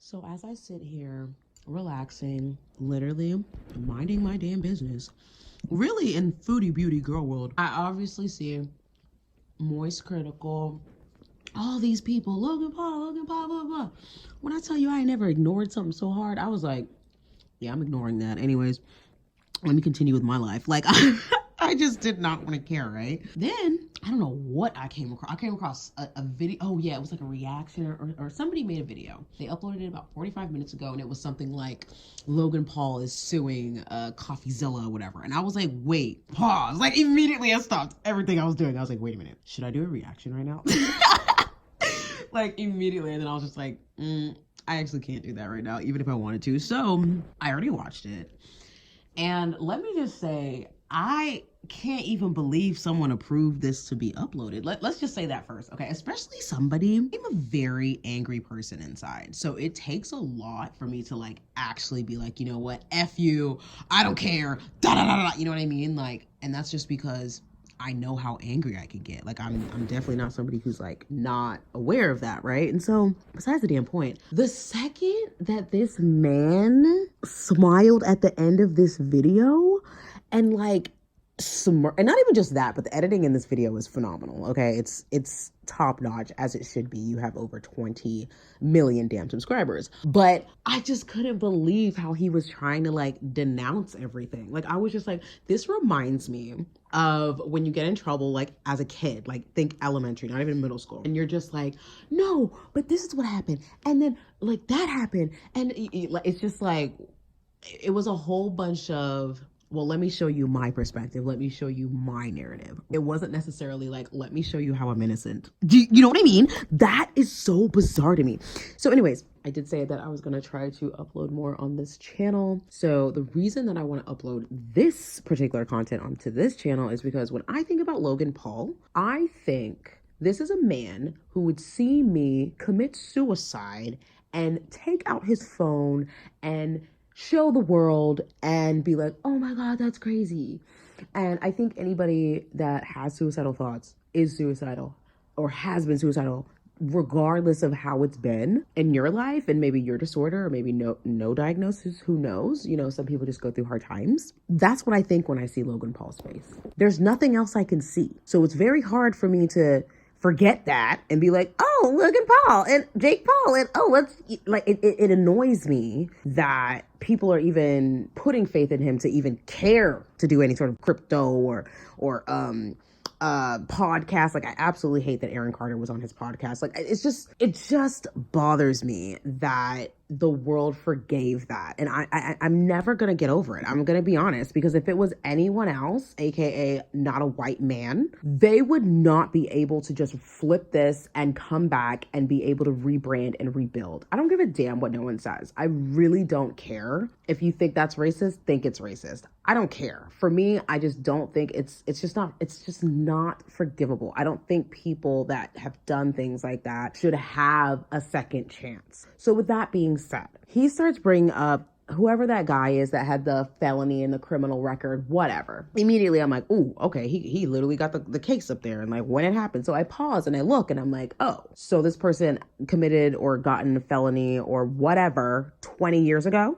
So as I sit here relaxing, literally minding my damn business, really in foodie beauty girl world, I obviously see Moist Critical, all these people, Logan Paul, blah, blah. When I tell you I ain't never ignored something so hard, I was like, yeah, I'm ignoring that. Anyways, let me continue with my life. Like, I just did not want to care, right? Then, I don't know what I came across. I came across a video. Oh, yeah, it was like a reaction or somebody made a video. They uploaded it about 45 minutes ago, and it was something like, Logan Paul is suing coffeezilla or whatever. And I was like, wait, pause. Like, immediately I stopped everything I was doing. I was like, wait a minute. Should I do a reaction right now? Like, immediately. And then I was just like, I actually can't do that right now, even if I wanted to. So, I already watched it. And let me just say, I can't even believe someone approved this to be uploaded. Let's just say that first, okay? Especially somebody, I'm a very angry person inside. So it takes a lot for me to like actually be like, you know what, F you, I don't care, da da da da, you know what I mean? Like, and that's just because I know how angry I can get. Like, I'm definitely not somebody who's like not aware of that, right? And so, besides the damn point, the second that this man smiled at the end of this video and like and not even just that, but the editing in this video is phenomenal. Okay, it's top notch, as it should be. You have over 20 million damn subscribers, but I just couldn't believe how he was trying to like denounce everything. Like, I was just like, this reminds me of when you get in trouble, like as a kid, like think elementary, not even middle school, and you're just like, no, but this is what happened, and then like that happened, and it's just like, it was a whole bunch of, well, let me show you my perspective. Let me show you my narrative. It wasn't necessarily like, let me show you how I'm innocent. You know what I mean? That is so bizarre to me. So anyways, I did say that I was going to try to upload more on this channel. So the reason that I want to upload this particular content onto this channel is because when I think about Logan Paul, I think this is a man who would see me commit suicide and take out his phone and show the world and be like, oh my God, that's crazy. And I think anybody that has suicidal thoughts is suicidal or has been suicidal, regardless of how it's been in your life and maybe your disorder or maybe no diagnosis, who knows? You know, some people just go through hard times. That's what I think when I see Logan Paul's face. There's nothing else I can see. So it's very hard for me to forget that and be like, oh, Logan Paul and Jake Paul and it annoys me that people are even putting faith in him to even care to do any sort of crypto or podcast. Like, I absolutely hate that Aaron Carter was on his podcast. Like, it just bothers me that the world forgave that. And I'm never going to get over it. I'm going to be honest, because if it was anyone else, AKA not a white man, they would not be able to just flip this and come back and be able to rebrand and rebuild. I don't give a damn what no one says. I really don't care. If you think that's racist, think it's racist. I don't care. For me, I just don't think it's just not forgivable. I don't think people that have done things like that should have a second chance. So with that being said, he starts bringing up whoever that guy is that had the felony and the criminal record, whatever. Immediately I'm like, ooh, okay, he literally got the case up there and like when it happened. So I pause and I look and I'm like, oh, so this person committed or gotten a felony or whatever 20 years ago?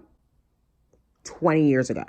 20 years ago.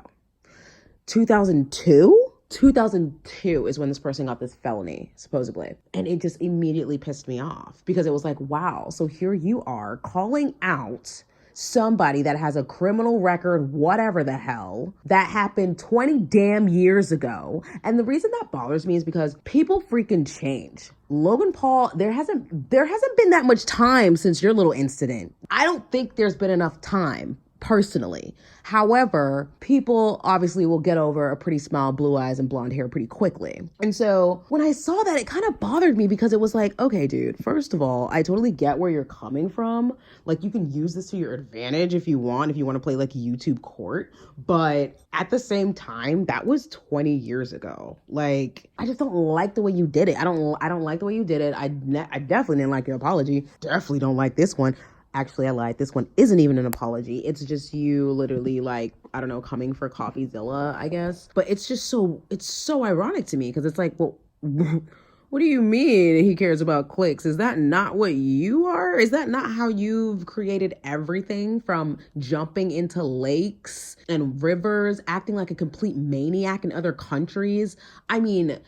2002 is when this person got this felony, supposedly. And it just immediately pissed me off because it was like, wow, so here you are calling out somebody that has a criminal record, whatever the hell, that happened 20 damn years ago. And the reason that bothers me is because people freaking change. Logan Paul, there hasn't been that much time since your little incident. I don't think there's been enough time, personally. However, people obviously will get over a pretty smile, blue eyes, and blonde hair pretty quickly. And so when I saw that, it kind of bothered me because it was like, okay, dude, first of all, I totally get where you're coming from. Like, you can use this to your advantage if you want to play like YouTube court. But at the same time, that was 20 years ago. Like, I just don't like the way you did it. I don't like the way you did it. I definitely didn't like your apology. Definitely don't like this one. Actually, I lied. This one isn't even an apology. It's just you literally like, I don't know, coming for coffeezilla, I guess. But it's so ironic to me because it's like, well, What do you mean he cares about clicks? Is that not what you are? Is that not how you've created everything from jumping into lakes and rivers, acting like a complete maniac in other countries? I mean,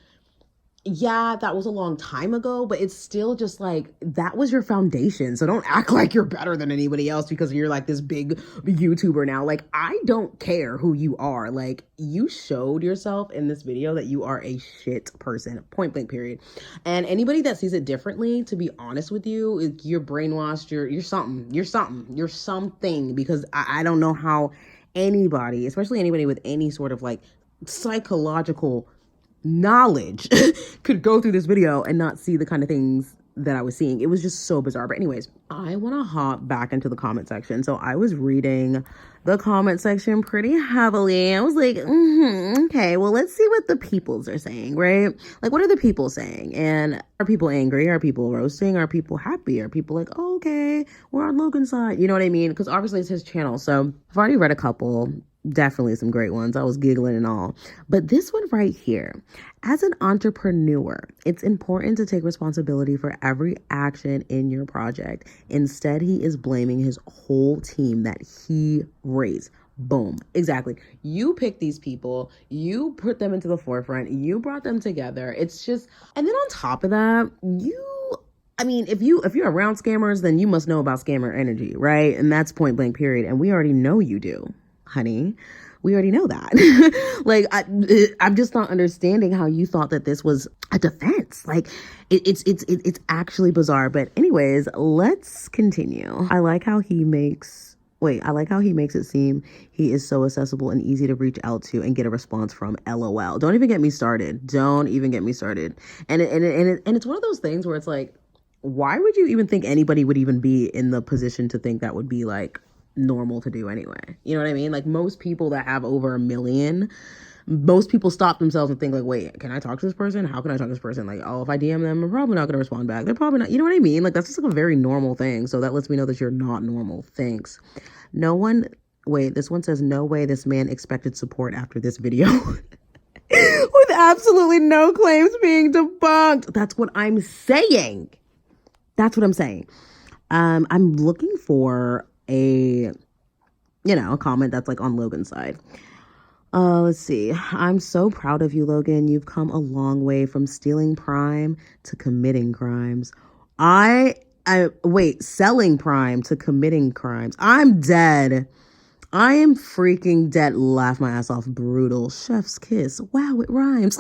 yeah, that was a long time ago, but it's still just like that was your foundation. So don't act like you're better than anybody else because you're like this big YouTuber now. Like, I don't care who you are. Like, you showed yourself in this video that you are a shit person, point blank, period. And anybody that sees it differently, to be honest with you, you're brainwashed. You're something. You're something because I don't know how anybody, especially anybody with any sort of like psychological knowledge could go through this video and not see the kind of things that I was seeing. It was just so bizarre. But anyways, I want to hop back into the comment section. So I was reading the comment section pretty heavily. I was like, okay, well, let's see what the peoples are saying, right? Like, what are the people saying? And are people angry? Are people roasting? Are people happy? Are people like, oh, okay, we're on Logan's side? You know what I mean? Because obviously it's his channel. So I've already read a couple. Definitely some great ones. I was giggling and all. But this one right here, as an entrepreneur, it's important to take responsibility for every action in your project. Instead, he is blaming his whole team that he raised. Boom. Exactly. You picked these people. You put them into the forefront. You brought them together. It's just, and then on top of that, I mean, if you're around scammers, then you must know about scammer energy, right? And that's point blank, period. And we already know you do. Honey, we already know that. Like, I'm just not understanding how you thought that this was a defense. Like, it's actually bizarre. But anyways, let's continue. I like how he makes it seem he is so accessible and easy to reach out to and get a response from. LOL. Don't even get me started. And it's one of those things where it's like, why would you even think anybody would even be in the position to think that would be like normal to do anyway? You know what I mean? Like, most people that have over 1 million, most people stop themselves and think like, wait, can I talk to this person? How can I talk to this person? Like, oh, if I DM them, I'm probably not going to respond back. They're probably not, you know what I mean? Like, that's just like a very normal thing. So that lets me know that you're not normal. Thanks. This one says, no way this man expected support after this video. With absolutely no claims being debunked. That's what I'm saying. I'm looking for a comment that's like on Logan's side. Let's see. I'm so proud of you, Logan. You've come a long way from stealing Prime to committing crimes. Selling Prime to committing crimes. I'm dead. I am freaking dead. Laugh my ass off. Brutal. Chef's kiss. Wow, it rhymes.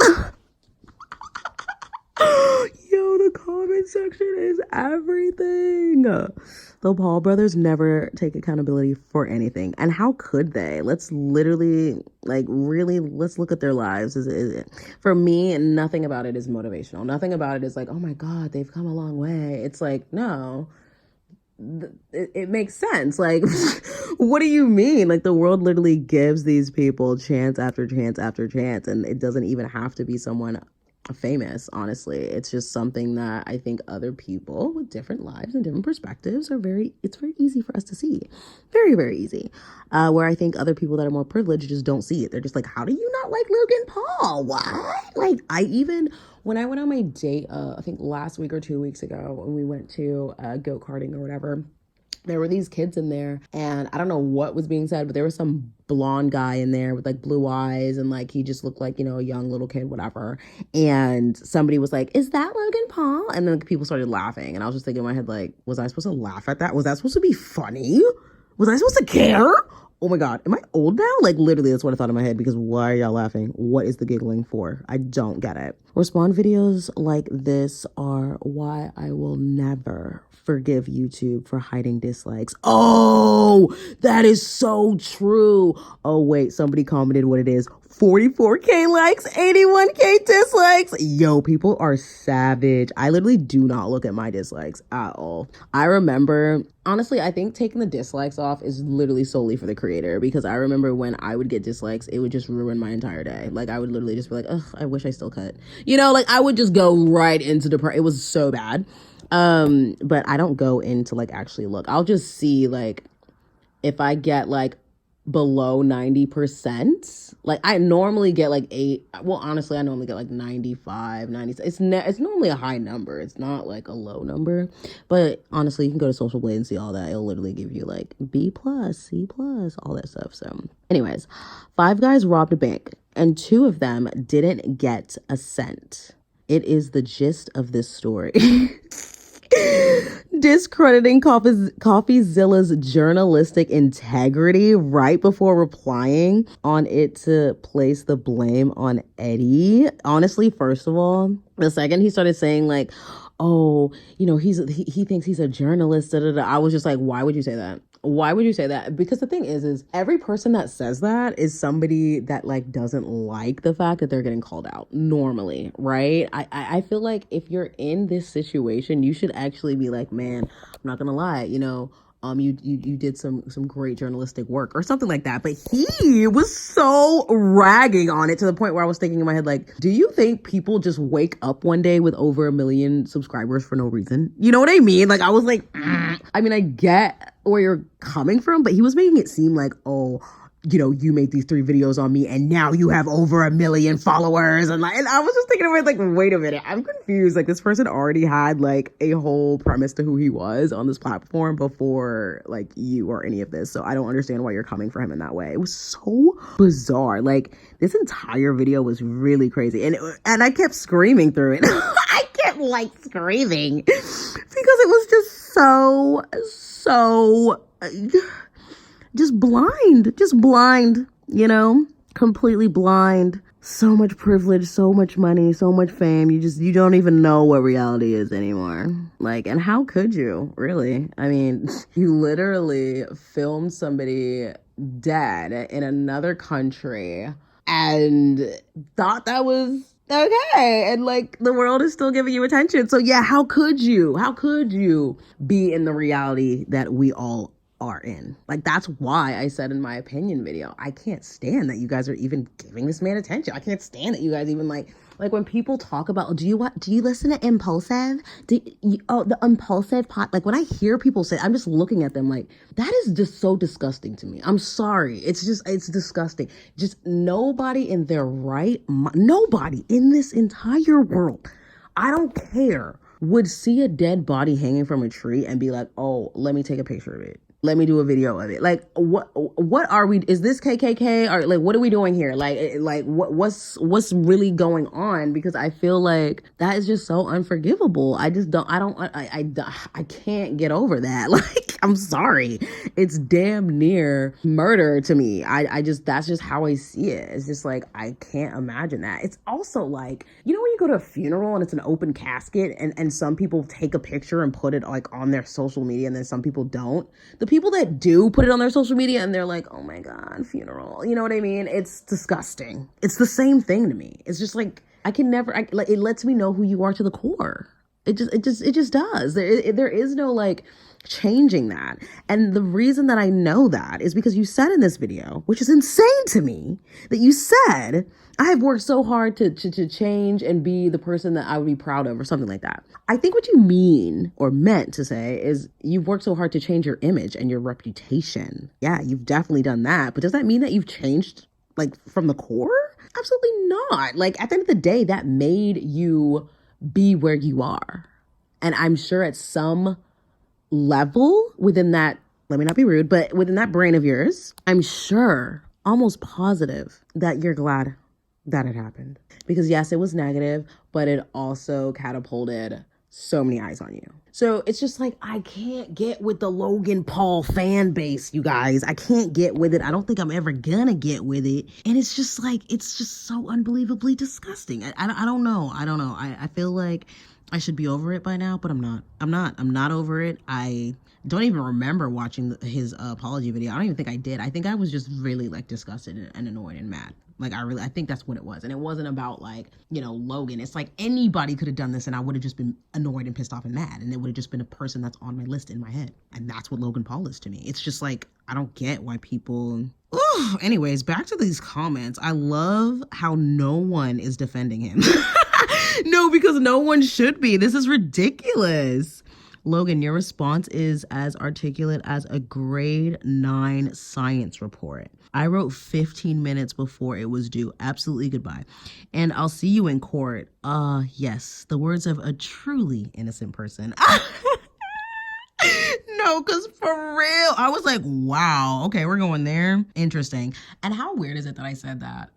Yo, the comment section is everything. The Paul brothers never take accountability for anything. And how could they? Let's literally, let's look at their lives. For me, nothing about it is motivational. Nothing about it is like, oh my God, they've come a long way. It's like, no, it makes sense. Like, what do you mean? Like, the world literally gives these people chance after chance after chance. And it doesn't even have to be someone famous. Honestly, it's just something that I think other people with different lives and different perspectives it's very easy for us to see. Very, very easy. Where I think other people that are more privileged just don't see it. They're just like, how do you not like Logan Paul? What? Like, when I went on my date, I think last week or 2 weeks ago, when we went to goat karting or whatever, there were these kids in there, and I don't know what was being said, but there was some blonde guy in there with like blue eyes, and like he just looked like, a young little kid, whatever. And somebody was like, is that Logan Paul? And then people started laughing, and I was just thinking in my head, like, was I supposed to laugh at that? Was that supposed to be funny? Was I supposed to care? Oh my God, am I old now? Like, literally, that's what I thought in my head, because why are y'all laughing? What is the giggling for? I don't get it. Respawn videos like this are why I will never forgive YouTube for hiding dislikes. Oh, that is so true. Oh, wait, somebody commented what it is. 44K likes, 81K dislikes. Yo, people are savage. I literally do not look at my dislikes at all. I remember, honestly, I think taking the dislikes off is literally solely for the creator, because I remember when I would get dislikes, it would just ruin my entire day. Like, I would literally just be like, ugh, I wish I still cut. Like, I would just go right into depression. It was so bad. But I don't go into like actually look. I'll just see like if I get like below 90%. Like I normally get like 8. Well, honestly, I normally get like 95, 90. It's normally a high number. It's not like a low number. But honestly, you can go to Social Blade and see all that. It'll literally give you like B plus, C plus, all that stuff. So anyways, 5 guys robbed a bank and 2 of them didn't get a cent. It is the gist of this story. Discrediting coffeezilla's journalistic integrity right before replying on it to place the blame on Eddie. Honestly, first of all, the second he started saying like, oh, you know, he thinks he's a journalist, I was just like, why would you say that? Why would you say that? Because the thing is every person that says that is somebody that like doesn't like the fact that they're getting called out normally, right? I feel like if you're in this situation, you should actually be like, man, I'm not gonna lie, you know, you did some great journalistic work or something like that. But he was so ragging on it to the point where I was thinking in my head, like, do you think people just wake up one day with over 1 million subscribers for no reason? You know what I mean? Like, I was like, I mean, I get where you're coming from, but he was making it seem like, oh, you know, you made these 3 videos on me and now you have over 1 million followers. And I was just thinking about like, wait a minute, I'm confused. Like this person already had like a whole premise to who he was on this platform before like you or any of this. So I don't understand why you're coming for him in that way. It was so bizarre. Like this entire video was really crazy. And I kept screaming through it. I kept like screaming because it was just so just blind, you know, completely blind. So much privilege, so much money, so much fame. You don't even know what reality is anymore. Like, and how could you, really? I mean, you literally filmed somebody dead in another country and thought that was okay. And like, the world is still giving you attention. So yeah, how could you be in the reality that we all are in? Like that's why I said in my opinion video, I can't stand that you guys are even giving this man attention. I can't stand that you guys even like when people talk about, do you listen to Impulsive? The Impulsive pot. Like when I hear people say, I'm just looking at them like, that is just so disgusting to me. I'm sorry. It's disgusting. Just nobody in their right mind, nobody in this entire world, I don't care, would see a dead body hanging from a tree and be like, oh, let me take a picture of it. Let me do a video of it. Like, what are we, is this KKK? Or like, what are we doing here? Like what's really going on? Because I feel like that is just so unforgivable. I can't get over that. Like, I'm sorry. It's damn near murder to me. That's just how I see it. It's just like, I can't imagine that. It's also like, you know, when you go to a funeral and it's an open casket and some people take a picture and put it like on their social media and then some people don't. The people that do put it on their social media and they're like, oh my God, funeral. You know what I mean? It's disgusting. It's the same thing to me. It's just like, it lets me know who you are to the core. It just does. There is no like changing that. And the reason that I know that is because you said in this video, which is insane to me, that you said, I have worked so hard to change and be the person that I would be proud of or something like that. I think what you mean or meant to say is you've worked so hard to change your image and your reputation. Yeah, you've definitely done that. But does that mean that you've changed like from the core? Absolutely not. Like at the end of the day, that made you be where you are. And I'm sure at some level within that, let me not be rude, but within that brain of yours, I'm sure, almost positive that you're glad that it happened. Because yes, it was negative, but it also catapulted so many eyes on you. So it's just like, I can't get with the Logan Paul fan base, you guys. I can't get with it. I don't think I'm ever gonna get with it. And it's just like, it's just so unbelievably disgusting. I don't know. I feel like I should be over it by now, but I'm not over it. I don't even remember watching his apology video. I don't even think I did. I think I was just really like disgusted and annoyed and mad. Like I think that's what it was. And it wasn't about like, you know, Logan. It's like anybody could have done this and I would have just been annoyed and pissed off and mad. And it would have just been a person that's on my list in my head. And that's what Logan Paul is to me. It's just like, I don't get why people... Ugh. Anyways, back to these comments. I love how no one is defending him. No, because no one should be. This is ridiculous. Logan, your response is as articulate as a grade 9 science report. I wrote 15 minutes before it was due. Absolutely goodbye. And I'll see you in court. Yes, the words of a truly innocent person. No, because for real, I was like, wow, okay, we're going there. Interesting. And how weird is it that I said that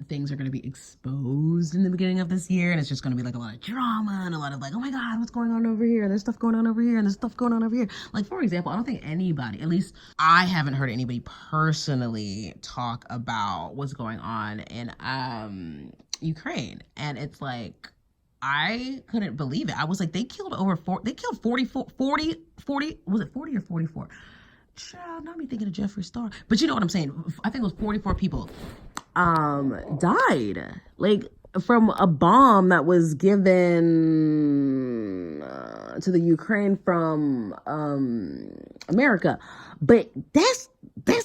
things are going to be exposed in the beginning of this year, and it's just going to be like a lot of drama and a lot of like, oh my God, what's going on over here? There's stuff going on over here, and there's stuff going on over here. Like, for example, I don't think anybody, at least I haven't heard anybody personally talk about what's going on in Ukraine. And it's like, I couldn't believe it. I was like, they killed 44, 40, was it 40 or 44? Child, not me thinking of Jeffree Star. But you know what I'm saying? I think it was 44 people died. Like, from a bomb that was given to the Ukraine from America. But that's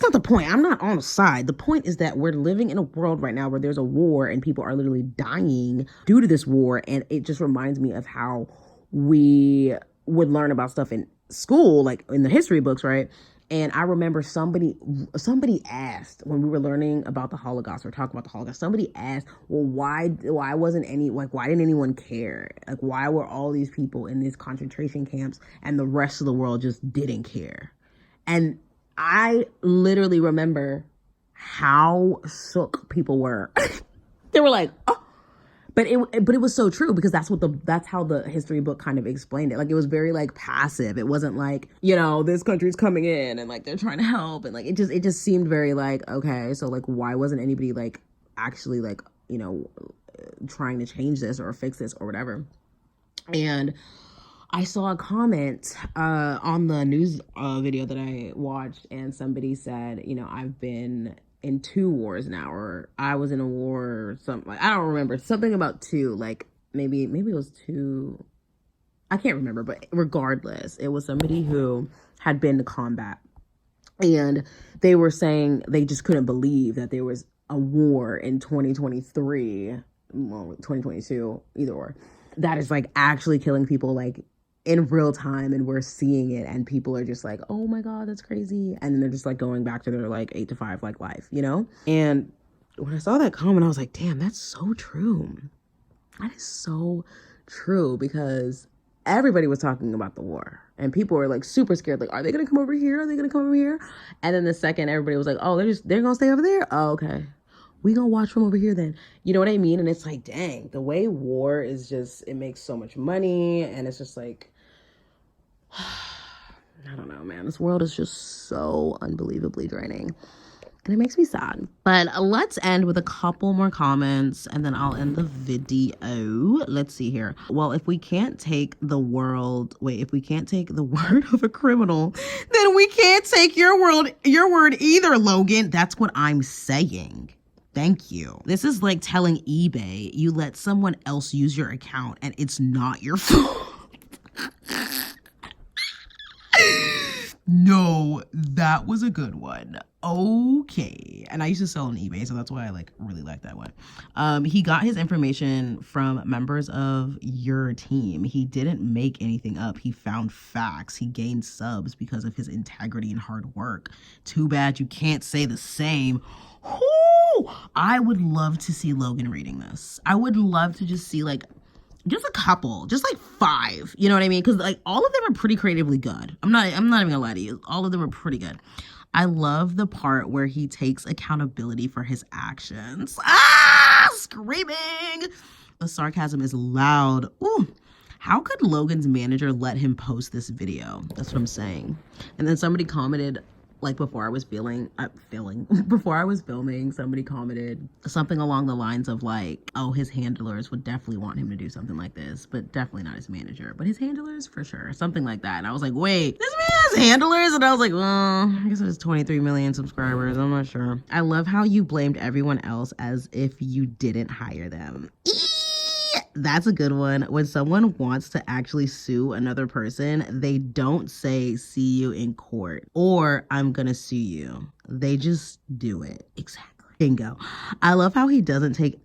not the point. I'm not on the side. The point is that we're living in a world right now where there's a war and people are literally dying due to this war. And it just reminds me of how we would learn about stuff in school, like in the history books, right? And I remember somebody asked when we were learning about the Holocaust or talking about the Holocaust, somebody asked, well, why wasn't why didn't anyone care? Like, why were all these people in these concentration camps and the rest of the world just didn't care? And I literally remember how shook people were. They were like, oh. But it was so true, because that's how the history book kind of explained it. Like, it was very like passive. It wasn't like, you know, this country's coming in and like they're trying to help, and like it just seemed very like, okay, so like why wasn't anybody like actually like, you know, trying to change this or fix this or whatever. And I saw a comment on the news video that I watched, and somebody said, you know, I've been in 2 wars now, or I was in a war or something. Like, I don't remember, something about 2, like maybe it was 2, I can't remember, but regardless, it was somebody who had been to combat, and they were saying they just couldn't believe that there was a war in 2023, well, 2022, either or, that is like actually killing people like in real time, and we're seeing it, and people are just like, oh my God, that's crazy. And then they're just like going back to their like 8 to 5 like life, you know? And when I saw that comment, I was like, damn, that's so true. That is so true, because everybody was talking about the war, and people were like super scared. Like, are they gonna come over here? Are they gonna come over here? And then the second everybody was like, oh, they're gonna stay over there. Oh, okay. We gonna watch from over here then. You know what I mean? And it's like, dang, the way war is just, it makes so much money, and it's just like, I don't know, man. This world is just so unbelievably draining, and it makes me sad. But let's end with a couple more comments, and then I'll end the video. Let's see here. Well, if we can't take the word of a criminal, then we can't take your word either, Logan. That's what I'm saying. Thank you. This is like telling eBay you let someone else use your account and it's not your fault. No, that was a good one. Okay. And I used to sell on eBay, so that's why I like really like that one. He got his information from members of your team. He didn't make anything up. He found facts. He gained subs because of his integrity and hard work. Too bad you can't say the same. Whoo! I would love to see Logan reading this. I would love to just see like just a couple, just like 5, you know what I mean? Because like all of them are pretty creatively good. I'm not even gonna lie to you. All of them are pretty good. I love the part where he takes accountability for his actions. Screaming. The sarcasm is loud. Ooh. How could Logan's manager let him post this video? That's what I'm saying. And then somebody commented, like before I was filming, somebody commented something along the lines of like, oh, his handlers would definitely want him to do something like this, but definitely not his manager, but his handlers for sure, something like that. And I was like, wait, this man has handlers? And I was like, well, I guess it has 23 million subscribers. I'm not sure. I love how you blamed everyone else as if you didn't hire them. That's a good one. When someone wants to actually sue another person, they don't say, see you in court or I'm gonna sue you. They just do it. Exactly. Bingo. I love how he doesn't take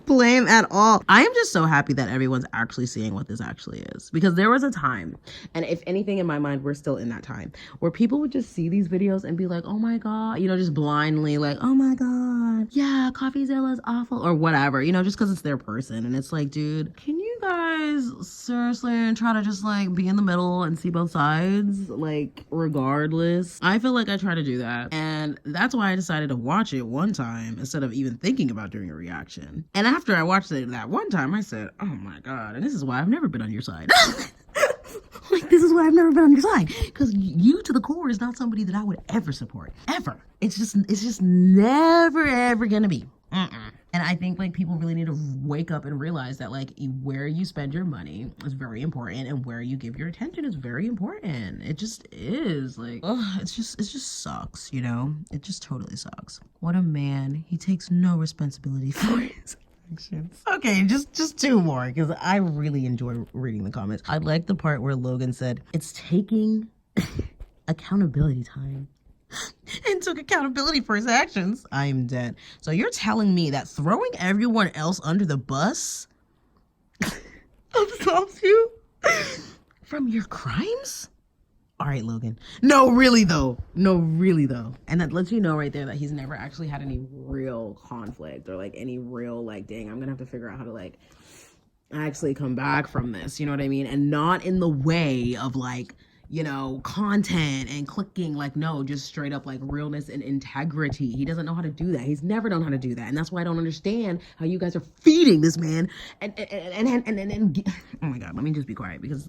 blame at all. I am just so happy that everyone's actually seeing what this actually is, because there was a time, and if anything in my mind, we're still in that time, where people would just see these videos and be like, oh my God, you know, just blindly like, oh my God, yeah, coffeezilla is awful or whatever, you know, just because it's their person. And it's like, dude, can you guys seriously try to just like be in the middle and see both sides, like regardless? I feel like I try to do that, and that's why I decided to watch it one time instead of even thinking about doing a reaction. And after I watched it that one time, I said, oh my God, and this is why I've never been on your side. Like, this is why I've never been on your side, because you to the core is not somebody that I would ever support, ever. It's just never ever gonna be. And I think like people really need to wake up and realize that like where you spend your money is very important, and where you give your attention is very important. It just is like, it just sucks, you know? It just totally sucks. What a man. He takes no responsibility for his actions. Okay, just two more, because I really enjoy reading the comments. I like the part where Logan said, it's taking accountability time. And took accountability for his actions. I am dead. So you're telling me that throwing everyone else under the bus absolves you from your crimes? All right, Logan. No, really though. And that lets you know right there that he's never actually had any real conflict, or like any real like, dang, I'm gonna have to figure out how to like actually come back from this, you know what I mean? And not in the way of like, you know, content and clicking, like, no, just straight up like realness and integrity. He doesn't know how to do that. He's never known how to do that. And that's why I don't understand how you guys are feeding this man. And oh my God, let me just be quiet, because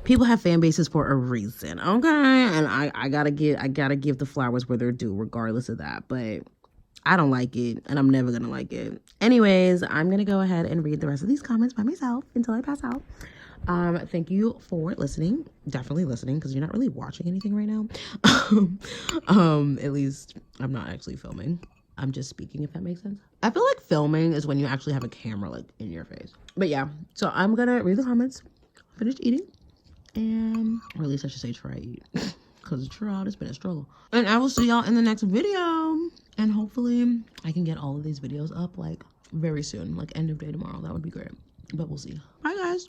people have fan bases for a reason, okay? And I gotta give the flowers where they're due, regardless of that. But I don't like it, and I'm never gonna like it. Anyways, I'm gonna go ahead and read the rest of these comments by myself until I pass out. Thank you for listening. Definitely listening, because you're not really watching anything right now. At least I'm not actually filming. I'm just speaking, if that makes sense. I feel like filming is when you actually have a camera like in your face. But yeah, so I'm gonna read the comments, finish eating, and or at least I should say try to eat, because throughout it's been a struggle. And I will see y'all in the next video, and hopefully I can get all of these videos up like very soon, like end of day tomorrow. That would be great, but we'll see. Bye guys.